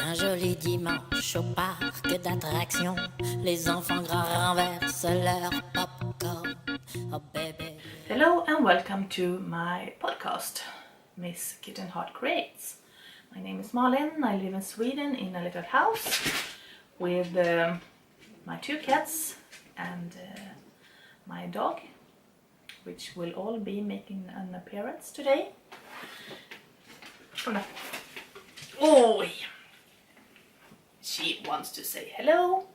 Un joli dimanche au parc d'attractions, les enfants grands renversent leur popcorn. Oh baby. Hello and welcome to my podcast, Miss Kitten Heart Creates. My name is Malin. I live in Sweden in a little house with my two cats and my dog, which will all be making an appearance today. Oh, she wants to say hello.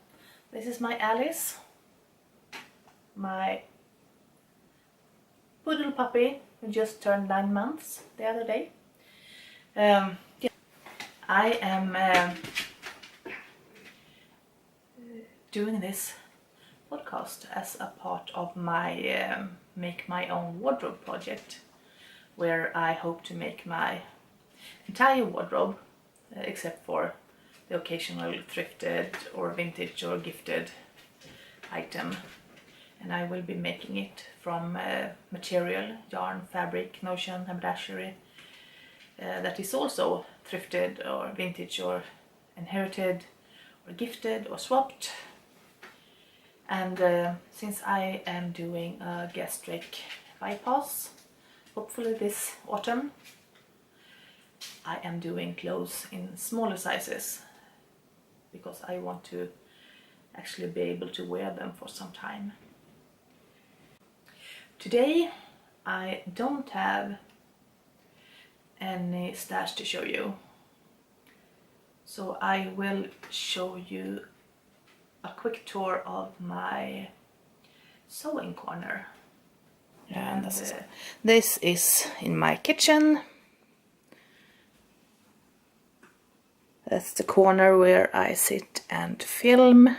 This is my Alice, my poodle puppy who just turned 9 months the other day. I am doing this podcast as a part of my make my own wardrobe project, where I hope to make my entire wardrobe, except for the occasional thrifted or vintage or gifted item, and I will be making it from material, yarn, fabric, notion, haberdashery that is also thrifted or vintage or inherited or gifted or swapped. And since I am doing a gastric bypass, hopefully this autumn, I am doing clothes in smaller sizes because I want to actually be able to wear them for some time. Today I don't have any stash to show you, so I will show you a quick tour of my sewing corner. And this is in my kitchen. That's the corner where I sit and film.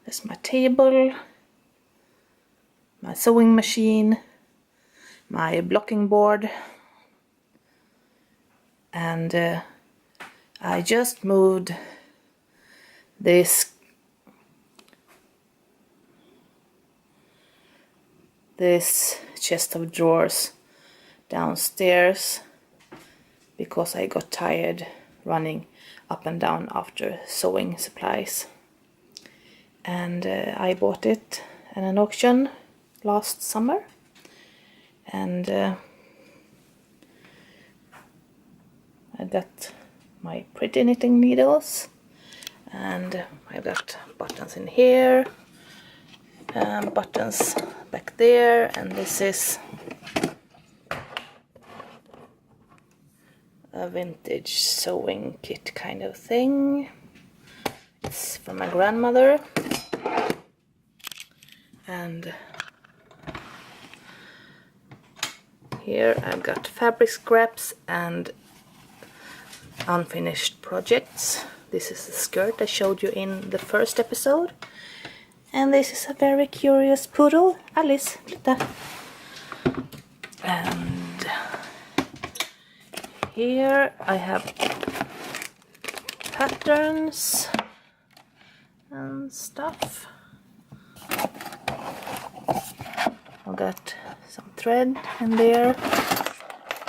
There's my table, my sewing machine, my blocking board, and I just moved this chest of drawers downstairs because I got tired running up and down after sewing supplies, and I bought it at an auction last summer, and I got my pretty knitting needles, and I've got buttons in here, buttons back there, and this is a vintage sewing kit kind of thing. It's from my grandmother, and here I've got fabric scraps and unfinished projects. This is the skirt I showed you in the first episode, and this is a very curious poodle, Alice. And here I have patterns and stuff. I got some thread in there,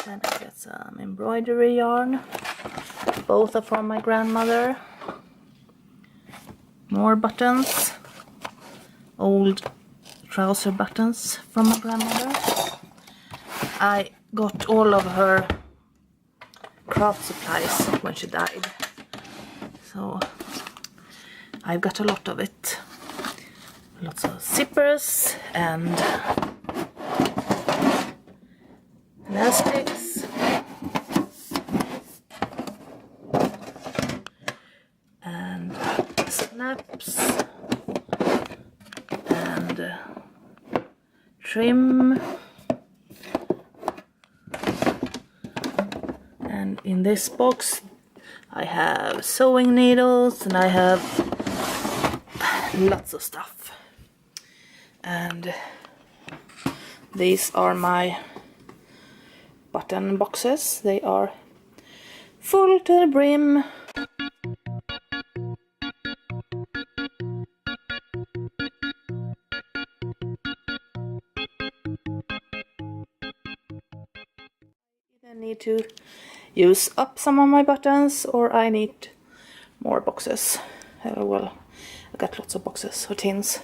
and I got some embroidery yarn. Both are from my grandmother. More buttons, old trouser buttons from my grandmother. I got all of her craft supplies when she died, so I've got a lot of it. Lots of zippers and elastics and snaps and trim. And in this box I have sewing needles, and I have lots of stuff. And these are my button boxes. They are full to the brim. I need to use up some of my buttons, or I need more boxes. Well, I got lots of boxes or tins.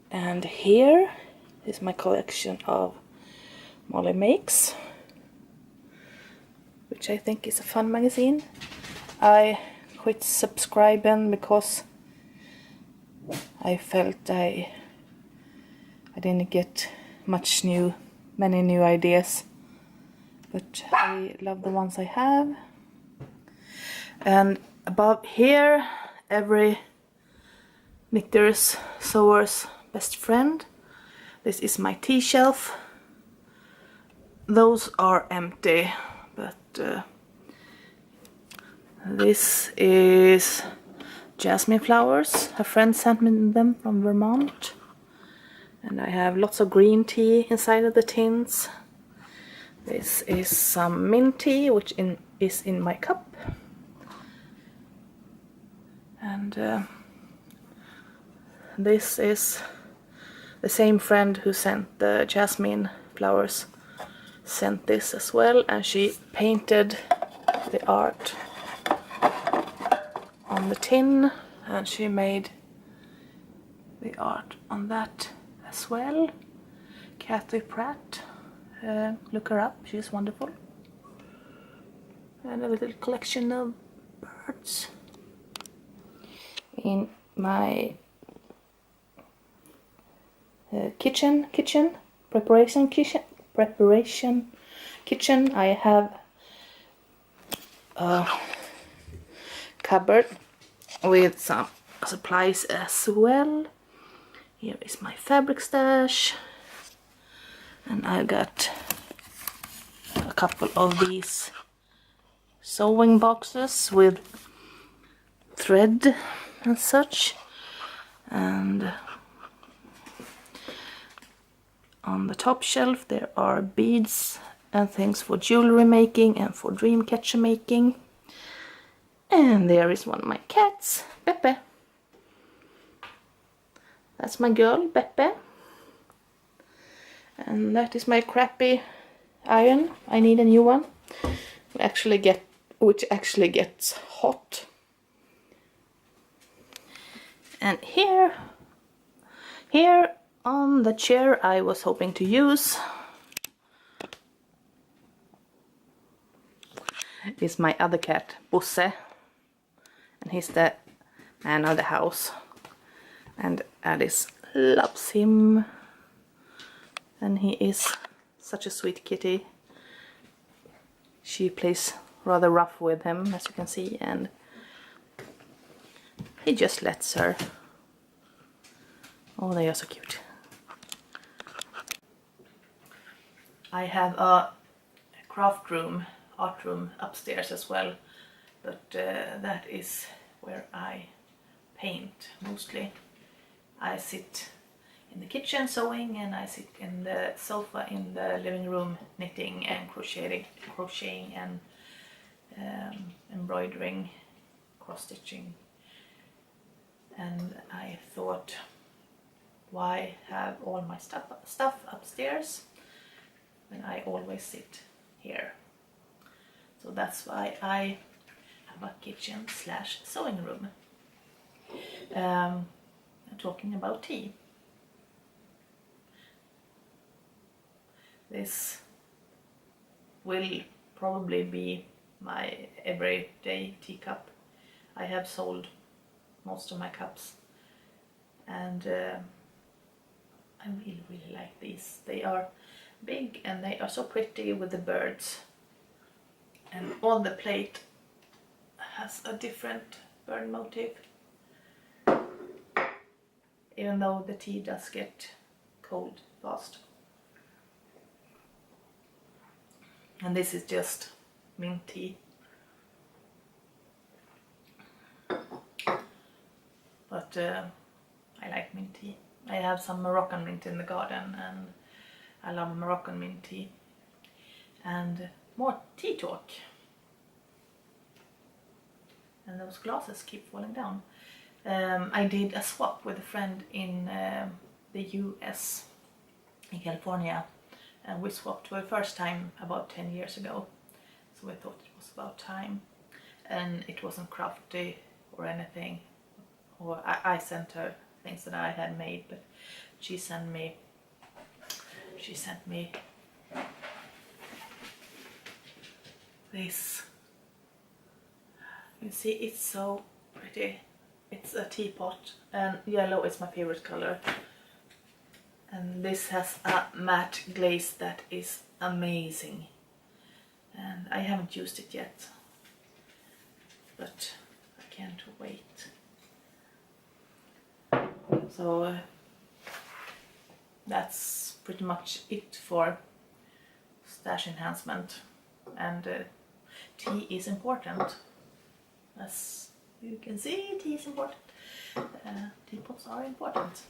And here is my collection of Molly Makes, which I think is a fun magazine. I quit subscribing because I felt I didn't get many new ideas, but I love the ones I have. And above here, every knitter's sewer's best friend. This is my tea shelf. Those are empty, but this is jasmine flowers. A friend sent me them from Vermont. And I have lots of green tea inside of the tins. This is some mint tea, which is in my cup. And this is the same friend who sent the jasmine flowers, sent this as well, and she painted the art on the tin, and she made the art on that as well. Kathy Pratt, look her up, she's wonderful. And a little collection of birds. In my preparation kitchen, I have a cupboard with some supplies as well. Here is my fabric stash, and I got a couple of these sewing boxes with thread and such, and on the top shelf there are beads and things for jewelry making and for dream catcher making. And there is one of my cats, Pepe. That's my girl, Pepe. And that is my crappy iron. I need a new one, which actually gets hot. And here on the chair I was hoping to use is my other cat, Bosse. And he's the man of the house. And Alice loves him. And he is such a sweet kitty. She plays rather rough with him, as you can see, and he just lets her. Oh, they are so cute. I have a craft room, art room upstairs as well, but that is where I paint mostly. I sit in the kitchen sewing, and I sit in the sofa in the living room knitting and crocheting and embroidering, cross-stitching. And I thought, why have all my stuff upstairs when I always sit here? So that's why I have a kitchen/sewing room. Talking about tea. This will probably be my everyday teacup. I have sold most of my cups, and I really like these. They are big and they are so pretty with the birds, and on the plate has a different bird motif, even though the tea does get cold fast. And this is just mint tea. But I like mint tea. I have some Moroccan mint in the garden, and I love Moroccan mint tea. And more tea talk. And those glasses keep falling down. I did a swap with a friend in the US, in California, and we swapped for the first time about 10 years ago. So I thought it was about time. and it wasn't crafty or anything, or I sent her things that I had made, but she sent me this. You see, it's so pretty. It's a teapot, and yellow is my favorite color. And this has a matte glaze that is amazing. And I haven't used it yet, but I can't wait. So that's pretty much it for stash enhancement. And tea is important. As you can see, tea is important. Teapots are important.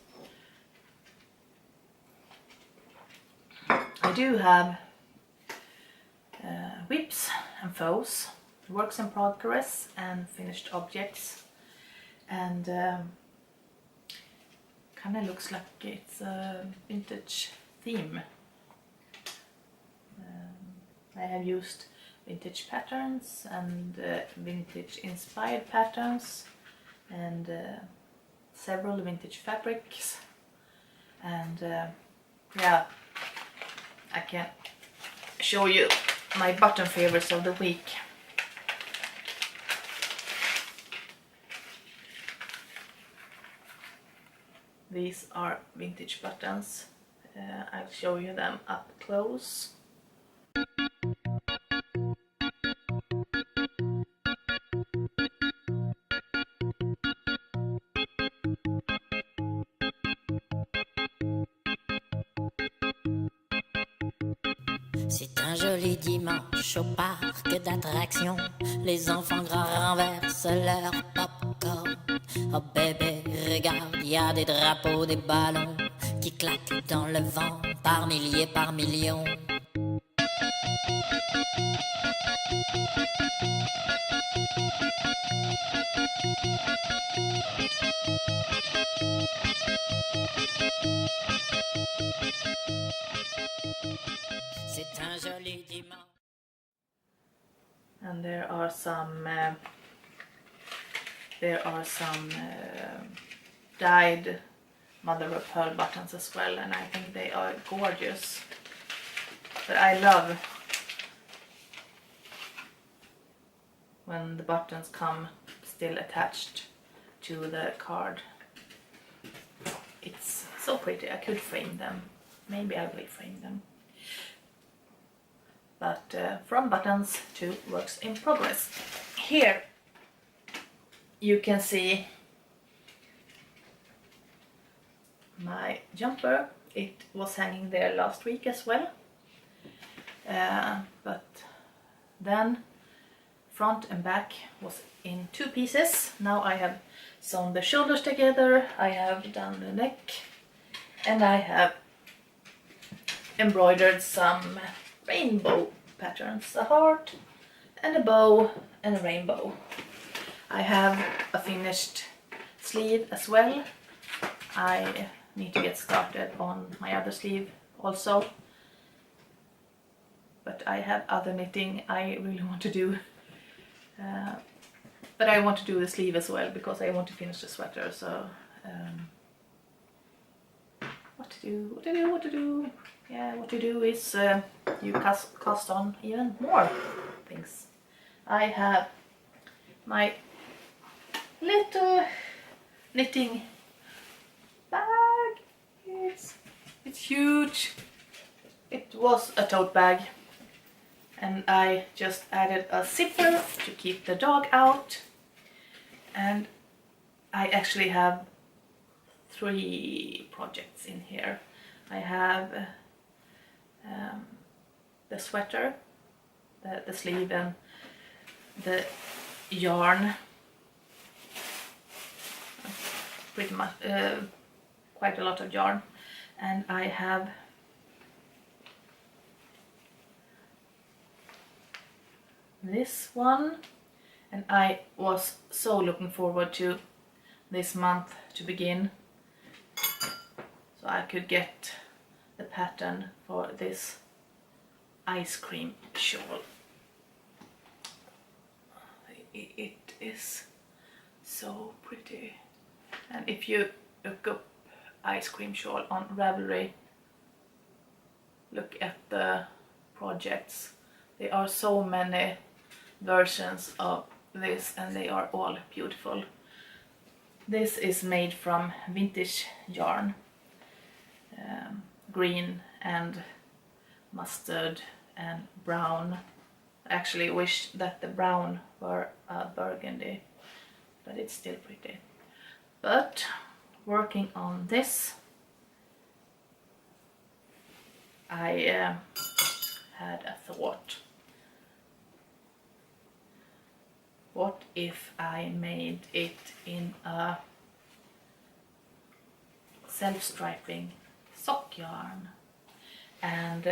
I do have whips and foes, works in progress and finished objects, and kind of looks like it's a vintage theme. I have used vintage patterns and vintage inspired patterns and several vintage fabrics, and yeah, I can show you my button favorites of the week. These are vintage buttons. I'll show you them up close. C'est un joli dimanche au parc d'attractions. Les enfants grands renversent leur popcorn. Oh bébé, regarde, il y a des drapeaux, des ballons qui claquent dans le vent par milliers, par millions. C'est un joli dimanche. And there are some dyed mother of pearl buttons as well, and I think they are gorgeous. But I love when the buttons come still attached to the card. It's so pretty. I could frame them. Maybe I will frame them. But from buttons to works in progress. Here you can see my jumper. It was hanging there last week as well. But then front and back was in 2 pieces. Now I have sewn the shoulders together, I have done the neck, and I have embroidered some rainbow patterns, a heart and a bow and a rainbow. I have a finished sleeve as well. I need to get started on my other sleeve also, but I have other knitting I really want to do. But I want to do the sleeve as well because I want to finish the sweater. So what to do? Yeah, what to do is you cast on even more things. I have my little knitting bag. It's huge. It was a tote bag, and I just added a zipper to keep the dog out. And I actually have 3 projects in here. I have the sweater, the sleeve, and the yarn. Pretty much quite a lot of yarn. And I have this one, and I was so looking forward to this month to begin, so I could get the pattern for this ice cream shawl. it is so pretty. And if you look up ice cream shawl on Ravelry, look at the projects. There are so many versions of this and they are all beautiful. This is made from vintage yarn, green and mustard and brown. I actually wish that the brown were burgundy, but it's still pretty. But working on this, I had a thought. What if I made it in a self-striping sock yarn? And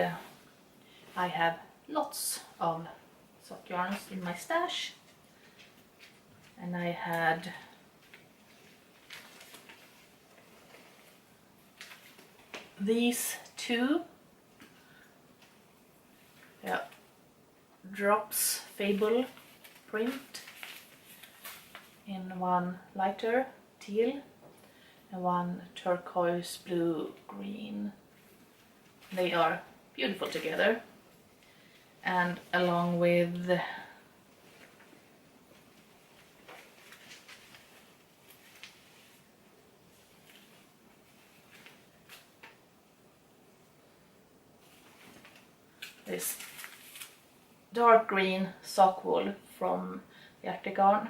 I have lots of sock yarns in my stash, and I had these two drops Fable print in one lighter teal and one turquoise blue green. They are beautiful together, and along with this dark green sock wool from the Arctic Yarn,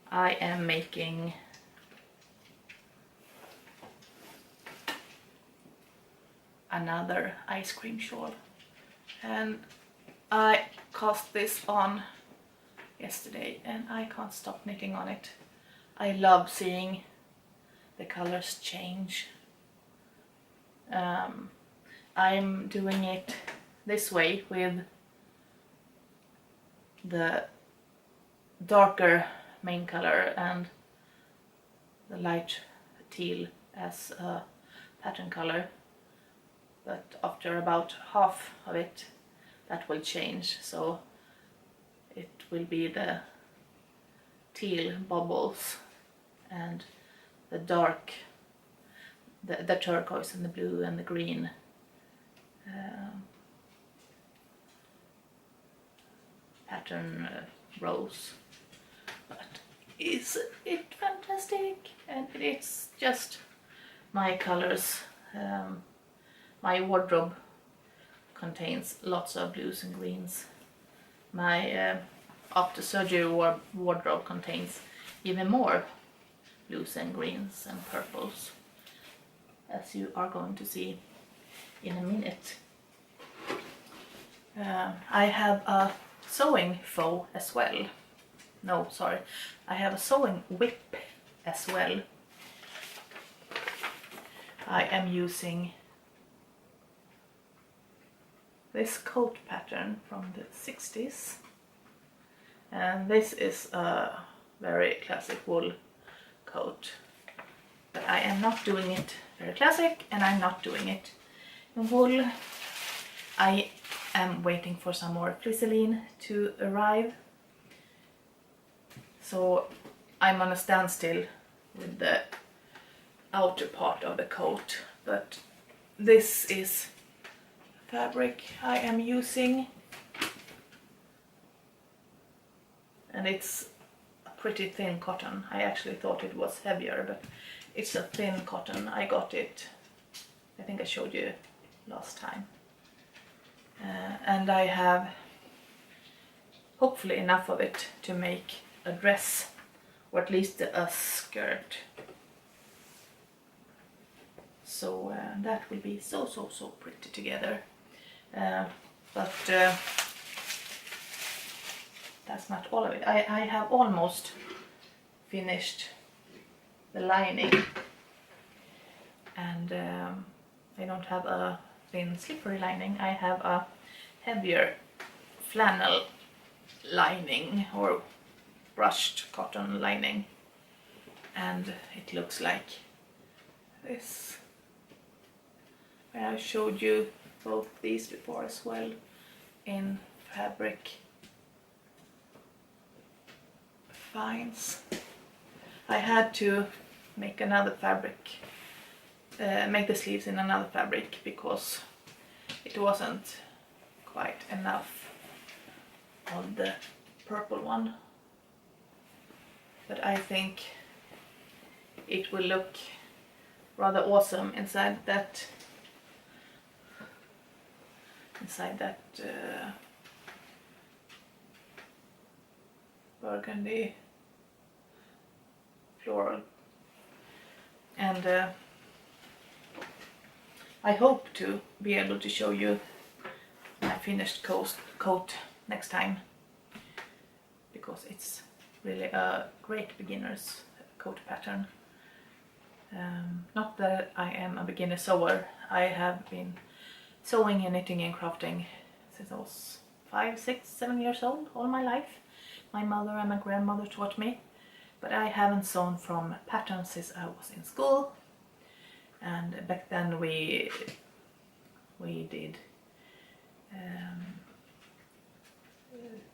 I am making another ice cream shawl, and I cast this on yesterday and I can't stop knitting on it. I love seeing the colors change. I'm doing it this way with the darker main color and the light teal as a pattern color, but after about half of it that will change, so it will be the teal bubbles and the dark, the turquoise and the blue and the green pattern rows. But isn't it fantastic? And it's just my colors. My wardrobe contains lots of blues and greens. My after surgery wardrobe contains even more blues and greens and purples, as you are going to see in a minute. I have a sewing foe as well. No, sorry. I have a sewing whip as well. I am using this coat pattern from the 60s. And this is a very classic wool coat. But I am not doing it very classic, and I'm not doing it in wool. I am waiting for some more flisseline to arrive. So I'm on a standstill with the outer part of the coat, but this is fabric I am using, and it's a pretty thin cotton. I actually thought it was heavier, but it's a thin cotton. I got it, I think I showed you last time. And I have hopefully enough of it to make a dress, or at least a skirt. So that will be so pretty together. But that's not all of it. I have almost finished the lining, and I don't have a thin slippery lining. I have a heavier flannel lining or brushed cotton lining, and it looks like this. I showed you both these before as well, in fabric finds. I had to make another fabric, make the sleeves in another fabric because it wasn't quite enough of the purple one. But I think it will look rather awesome inside that burgundy floral. And I hope to be able to show you my finished coat next time, because it's really a great beginner's coat pattern. Not that I am a beginner sewer. I have been sewing and knitting and crafting since I was 5, 6, 7 years old, all my life. My mother and my grandmother taught me, but I haven't sewn from patterns since I was in school. And back then we did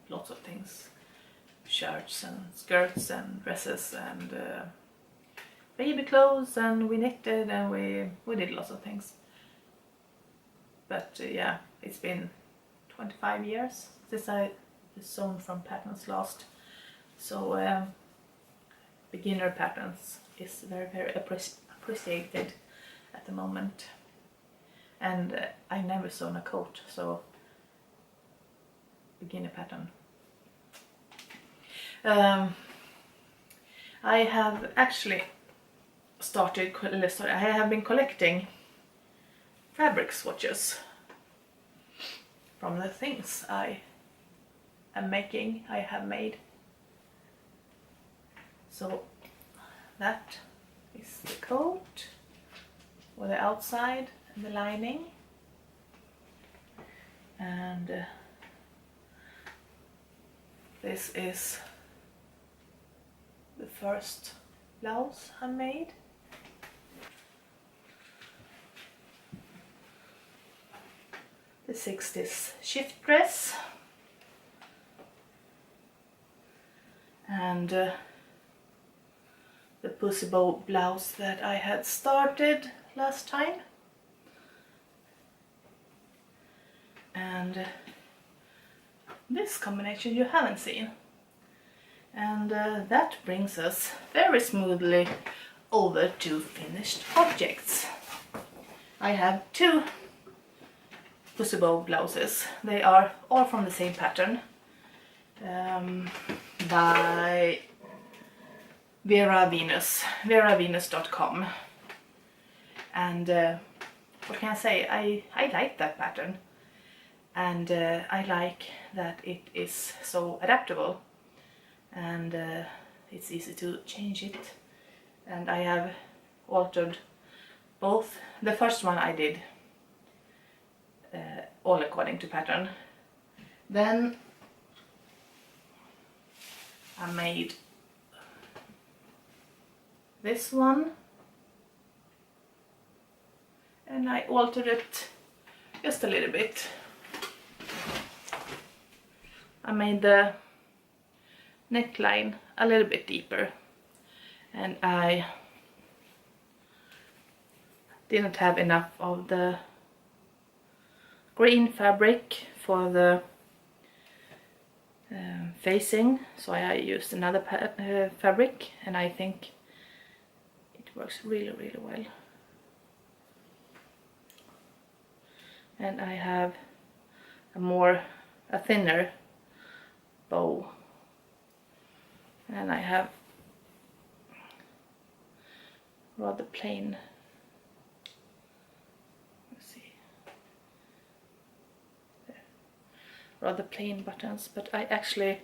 lots of things, shirts and skirts and dresses and baby clothes, and we knitted and we did lots of things. But yeah, it's been 25 years since I sewn from patterns last. So beginner patterns is very appreciated at the moment. And I never sewn a coat, so beginner pattern. I have actually I have been collecting fabric swatches from the things I have made. So that is the coat with the outside and the lining, and this is the first blouse I made. The 60s shift dress, and the pussy bow blouse that I had started last time. And this combination you haven't seen. And that brings us very smoothly over to finished objects. I have 2 pussy bow blouses. They are all from the same pattern, by veravenus.com. And what can I say? I like that pattern, and I like that it is so adaptable, and it's easy to change it. And I have altered both. The first one I did all according to pattern. Then I made this one, and I altered it just a little bit. I made the neckline a little bit deeper, and I didn't have enough of the green fabric for the facing, so I used another fabric, and I think it works really well. And I have a thinner bow, and I have rather plain, rather plain buttons. But I actually,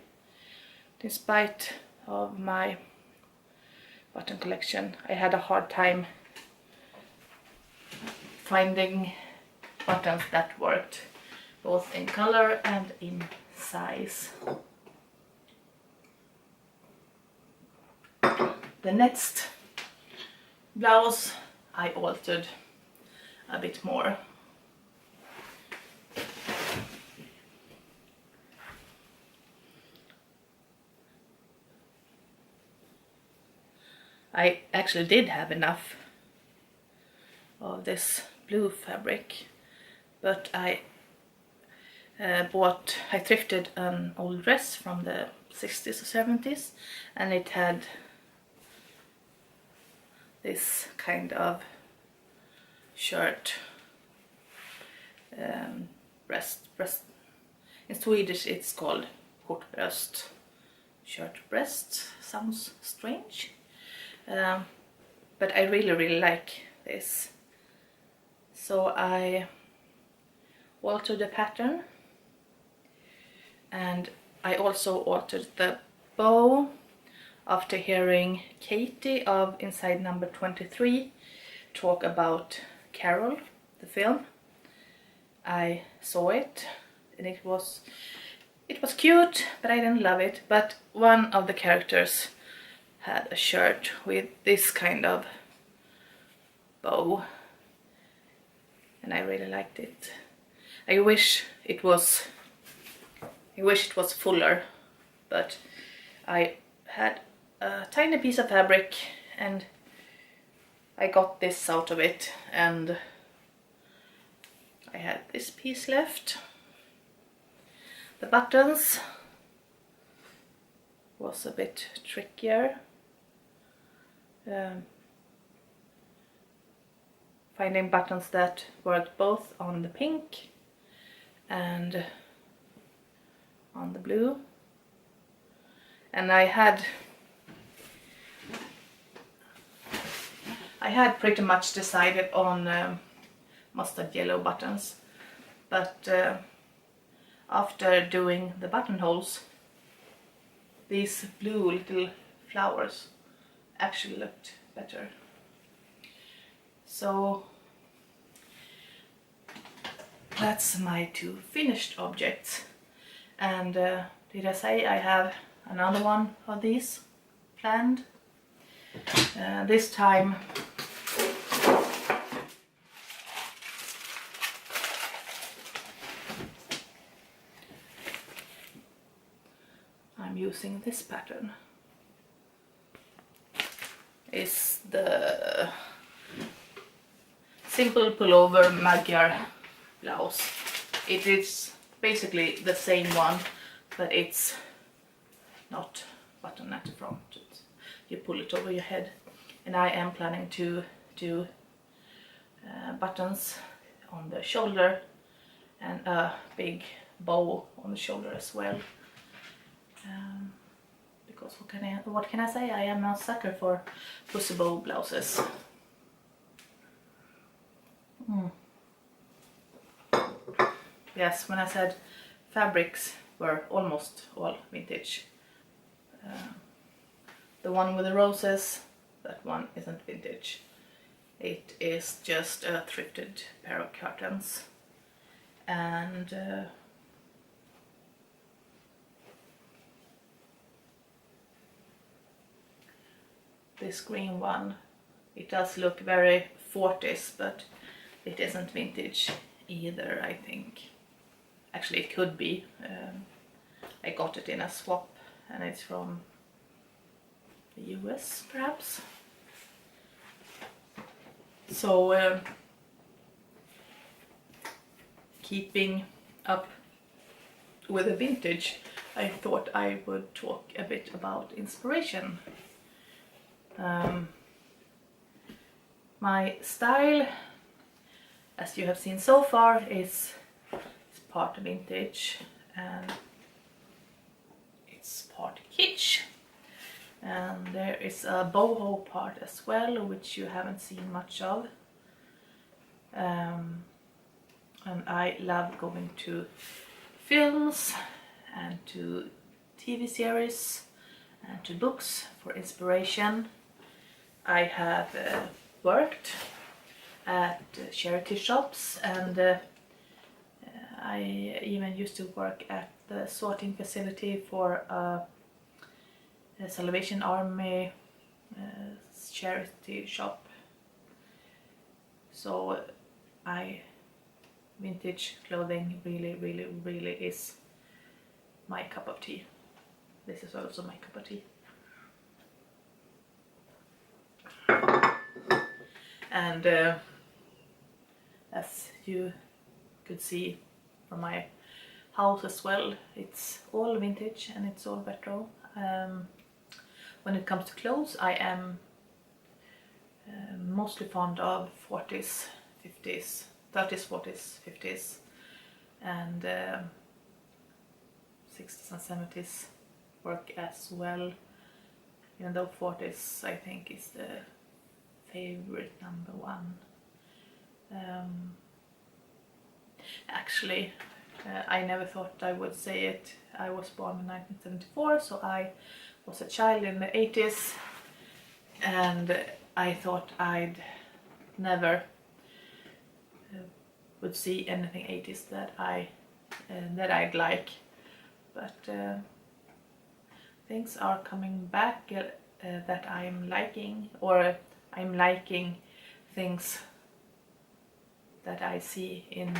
in spite of my button collection, I had a hard time finding buttons that worked both in color and in size. The next blouse I altered a bit more. I actually did have enough of this blue fabric, but I thrifted an old dress from the 60s or 70s, and it had this kind of shirt, breast. In Swedish it's called kortbröst, shirt breast. Sounds strange, but I really like this. So I altered the pattern, and I also altered the bow after hearing Katie of Inside Number 23 talk about Carol, the film. I saw it and it was cute, but I didn't love it. But one of the characters had a shirt with this kind of bow, and I really liked it. I wish it was fuller, but I had a tiny piece of fabric and I got this out of it, and I had this piece left. The buttons was a bit trickier. Finding buttons that worked both on the pink and on the blue. And I had pretty much decided on mustard yellow buttons, but after doing the buttonholes, these blue little flowers actually looked better. So that's my two finished objects. And did I say I have another one of these planned? This time I'm using this pattern. It's the simple pullover Magyar blouse. It is basically the same one, but it's not button at the front. You pull it over your head, and I am planning to do buttons on the shoulder and a big bow on the shoulder as well. Because what can I say? I am a sucker for pussy bow blouses. Yes, when I said fabrics were almost all vintage. The one with the roses, that one isn't vintage. It is just a thrifted pair of curtains. And this green one, it does look very 40s, but it isn't vintage either, I think. Actually, it could be. I got it in a swap, and it's from the US, perhaps. So, keeping up with the vintage, I thought I would talk a bit about inspiration. My style, as you have seen so far, is part vintage and it's part kitsch, and there is a boho part as well, which you haven't seen much of. And I love going to films and to TV series and to books for inspiration. I have worked at charity shops, and I even used to work at the sorting facility for a Salvation Army charity shop. So vintage clothing really is my cup of tea. This is also my cup of tea. And as you could see from my house as well, it's all vintage and it's all retro. When it comes to clothes, I am mostly fond of 40s, 50s, 30s, 40s, 50s, and 60s and 70s work as well, even though 40s I think is the favorite number one. Actually, I never thought I would say it. I was born in 1974, so I was a child in the 80s, and I thought I'd never would see anything 80s that I'd like, but things are coming back that I'm liking, or I'm liking things that I see in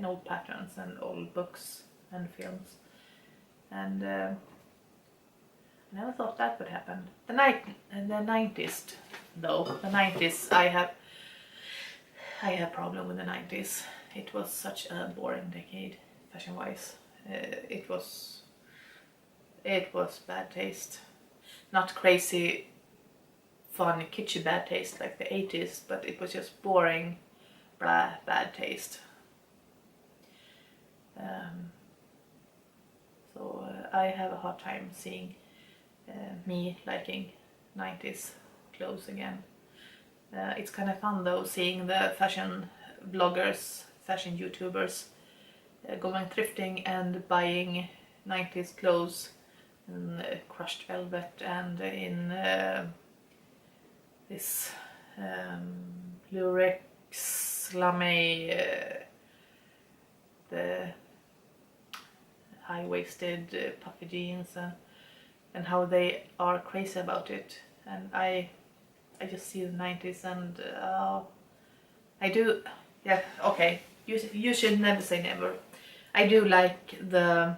old patterns and old books and films, and I never thought that would happen. The 90s though, the 90s, I have problem with the 90s. It was such a boring decade fashion wise. It was bad taste, not crazy fun kitschy bad taste like the 80s, but it was just boring bad taste. So I have a hard time seeing me liking 90s clothes again. It's kind of fun though, seeing the fashion bloggers, fashion YouTubers going thrifting and buying 90s clothes in crushed velvet and in this lurex lame, the high-waisted puffy jeans, and how they are crazy about it. And I just see the 90s, and I do, yeah, okay, you should never say never. I do like the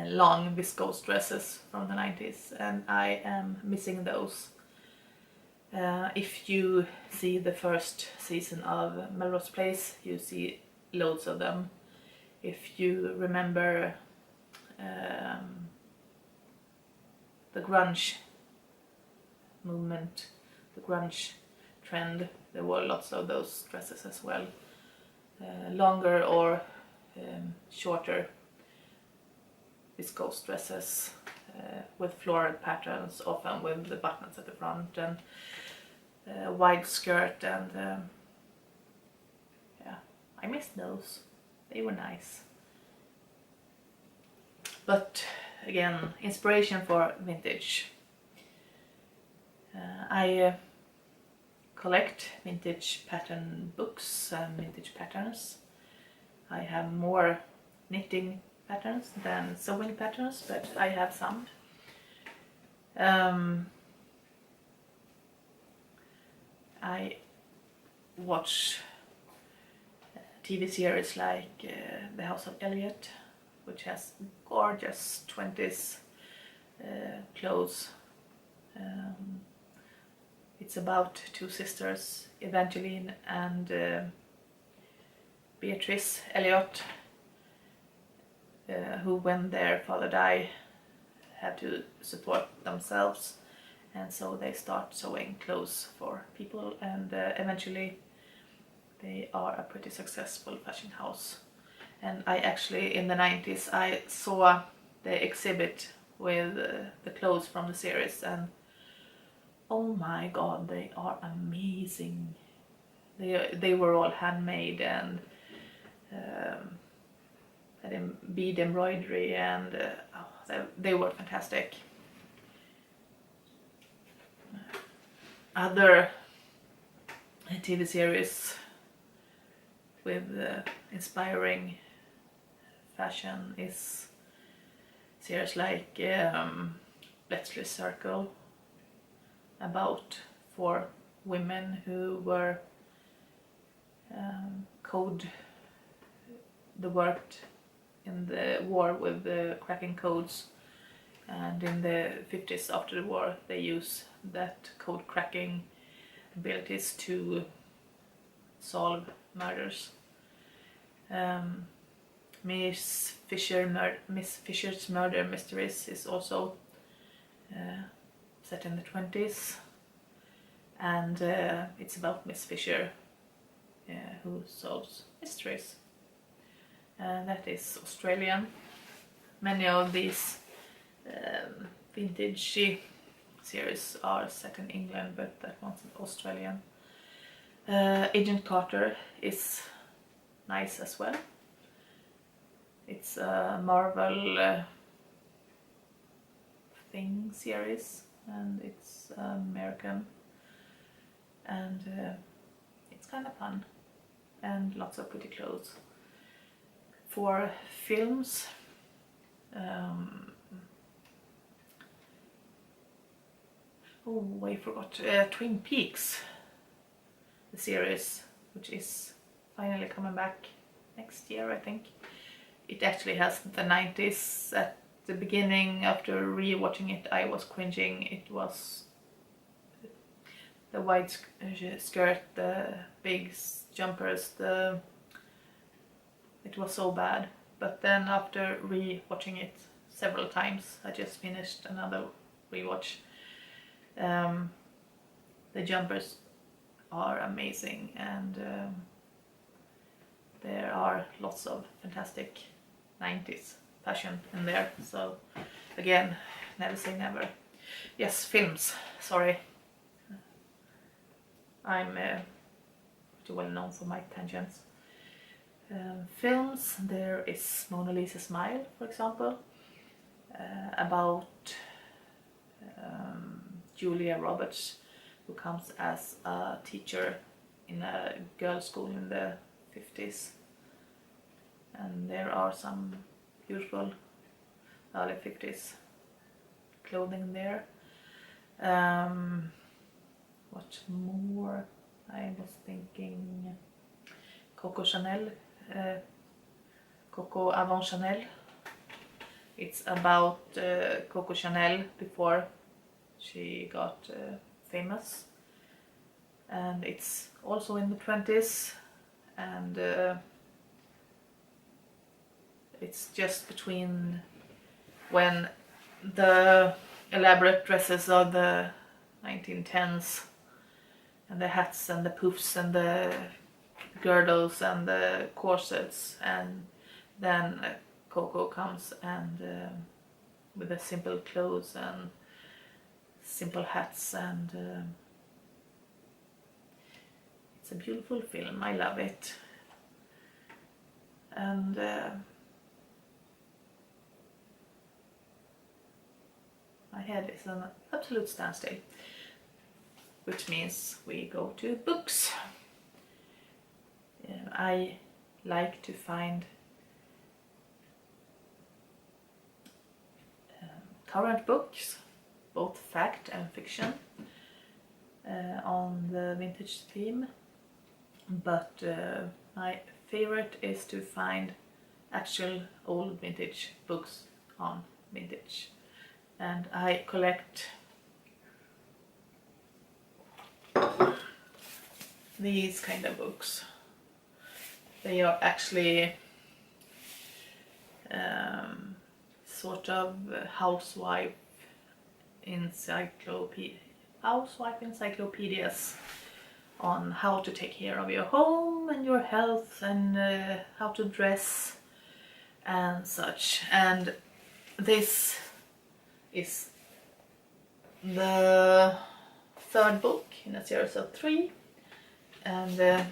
long viscose dresses from the 90s, and I am missing those. If you see the first season of Melrose Place, you see loads of them. If you remember the grunge movement, the grunge trend, there were lots of those dresses as well. Longer or shorter viscose dresses with floral patterns, often with the buttons at the front, and wide skirt, and yeah, I miss those. They were nice. But again, inspiration for vintage. I collect vintage pattern books and vintage patterns. I have more knitting patterns than sewing patterns, but I have some. I watch TV series like The House of Elliot, which has gorgeous 20s clothes. It's about two sisters, Evangeline and Beatrice Elliot, who, when their father died, had to support themselves, and so they start sewing clothes for people, and eventually they are a pretty successful fashion house. And I actually, in the 90s, I saw the exhibit with the clothes from the series, and oh my god, they are amazing. They were all handmade, and had bead embroidery, and they were fantastic. Other TV series with inspiring fashion is series like Bletchley Circle, about 4 women who were worked in the war with the cracking codes, and in the 50s after the war they use that code cracking abilities to solve murders. Miss Fisher's Murder Mysteries is also set in the 20s, and it's about Miss Fisher who solves mysteries. That is Australian. Many of these vintage series are set in England, but that one's Australian. Agent Carter is nice as well. It's a Marvel thing series, and it's American, and it's kind of fun and lots of pretty clothes. For films, oh, I forgot, Twin Peaks, the series, which is finally coming back next year, I think. It actually has the 90s. At the beginning, after re-watching it, I was cringing. It was the white skirt, the big jumpers, it was so bad. But then after re-watching it several times, I just finished another re-watch. The jumpers are amazing, and there are lots of fantastic 90s fashion in there. So again, never say never. Yes, films, sorry. I'm pretty well known for my tangents. Films, there is Mona Lisa Smile, for example, about Julia Roberts, who comes as a teacher in a girls' school in the 50s. And there are some beautiful early 50s clothing there. What more? I was thinking Coco Avant Chanel. It's about Coco Chanel before she got famous, and it's also in the 20s, and it's just between when the elaborate dresses of the 1910s and the hats and the poofs and the girdles and the corsets, and then Coco comes and with the simple clothes and simple hats, and it's a beautiful film. I love it, and my head is an absolute standstill, which means we go to books. I like to find current books, both fact and fiction, on the vintage theme, but my favorite is to find actual old vintage books on vintage, and I collect these kind of books. They are actually sort of housewife encyclopedias on how to take care of your home and your health, and how to dress and such. And this is the third book in a series of 3, and the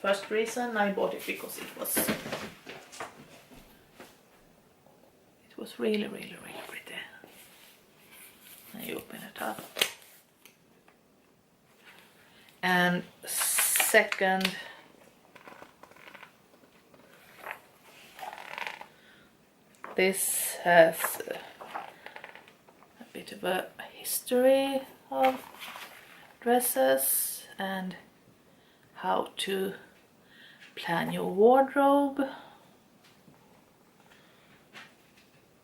first reason I bought it because it was really pretty. I open it up, and second, this has a bit of a history of dresses and how to plan your wardrobe,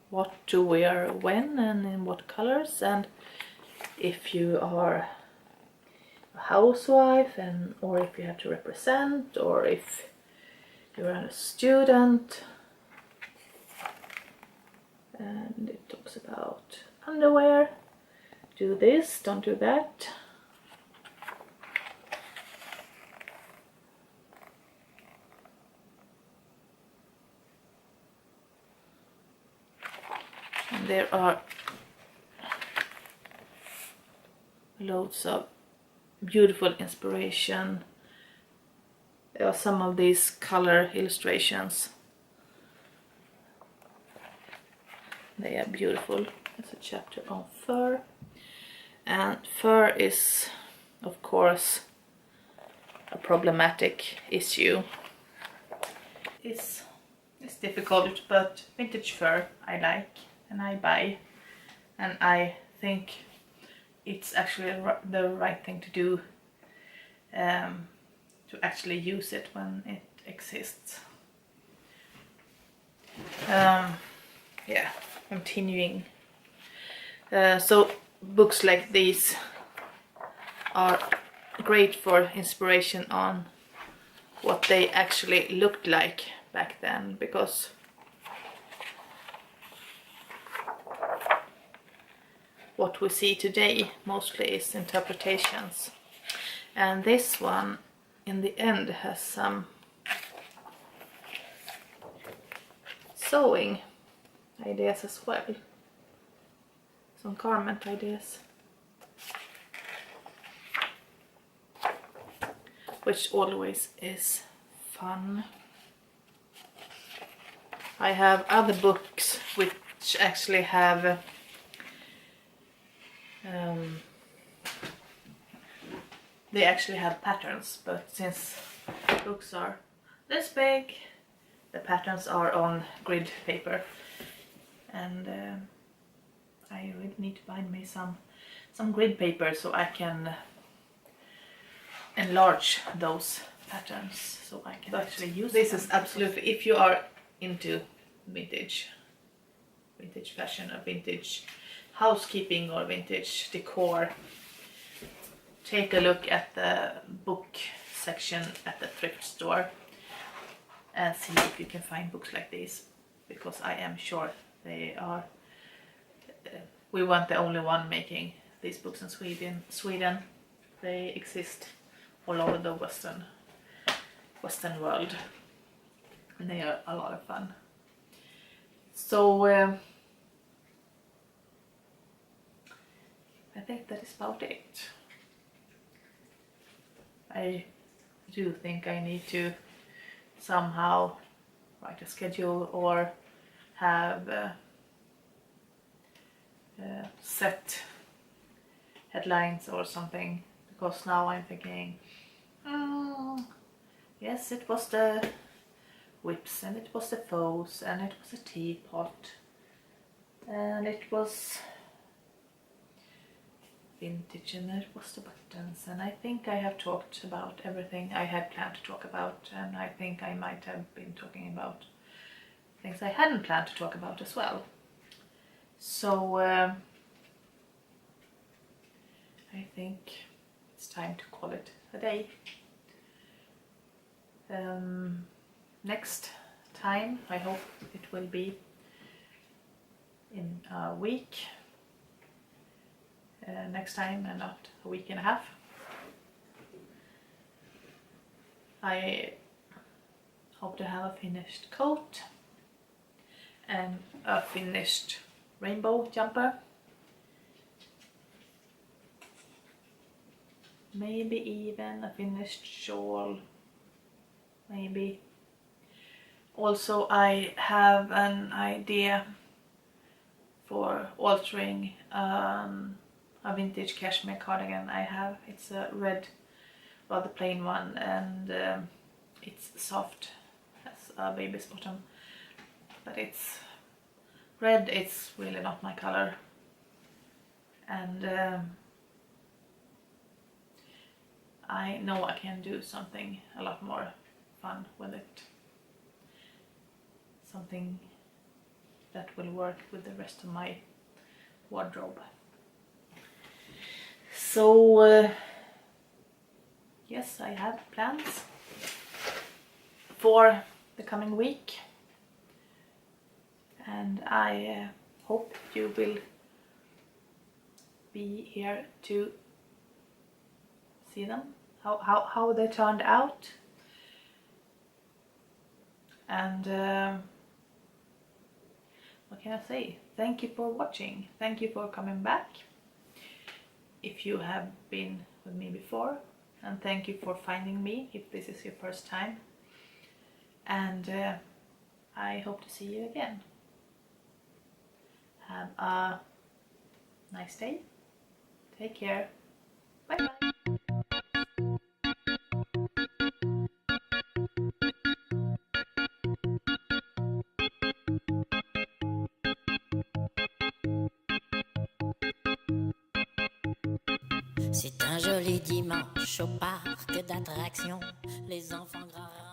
what to wear when and in what colors, and if you are a housewife, and or if you have to represent, or if you're a student. And it talks about underwear. Do this, don't do that. And there are loads of beautiful inspiration. There are some of these color illustrations. They are beautiful. There's a chapter on fur. And fur is, of course, a problematic issue. It's difficult, but vintage fur I like and I buy. And I think it's actually the right thing to do, to actually use it when it exists. Yeah, continuing. So books like these are great for inspiration on what they actually looked like back then, because what we see today mostly is interpretations. And this one in the end has some sewing ideas as well. Some garment ideas. Which always is fun. I have other books which actually have they actually have patterns, but since books are this big, the patterns are on grid paper, and I really need to find me some grid paper so I can enlarge those patterns so I can actually use them. This is absolutely, if you are into vintage fashion or vintage housekeeping or vintage decor, take a look at the book section at the thrift store and see if you can find books like these, because I am sure they are, we weren't the only one making these books in Sweden. They exist all over the Western world, and they are a lot of fun. So I think that is about it. I do think I need to somehow write a schedule or have set headlines or something, because now I'm thinking, yes, it was the whips, and it was the faux, and it was a teapot, and it was vintage, and it was the buttons, and I think I have talked about everything I had planned to talk about, and I think I might have been talking about things I hadn't planned to talk about as well. So I think it's time to call it a day. Next time, I hope it will be in a week. Next time, and not a week and a half. I hope to have a finished coat and a finished rainbow jumper. Maybe even a finished shawl. Maybe. Also, I have an idea for altering a vintage cashmere cardigan I have. It's a red, rather plain one, and it's soft, has a baby's bottom, but it's red. It's really not my color, and I know I can do something a lot more fun with it, something that will work with the rest of my wardrobe. So yes, I have plans for the coming week, and I hope you will be here to see them, how they turned out. And what can I say? Thank you for watching. Thank you for coming back if you have been with me before, and thank you for finding me if this is your first time. And I hope to see you again. Have a nice day. Take care. Bye bye. C'est un joli dimanche au parc d'attractions. Les enfants grands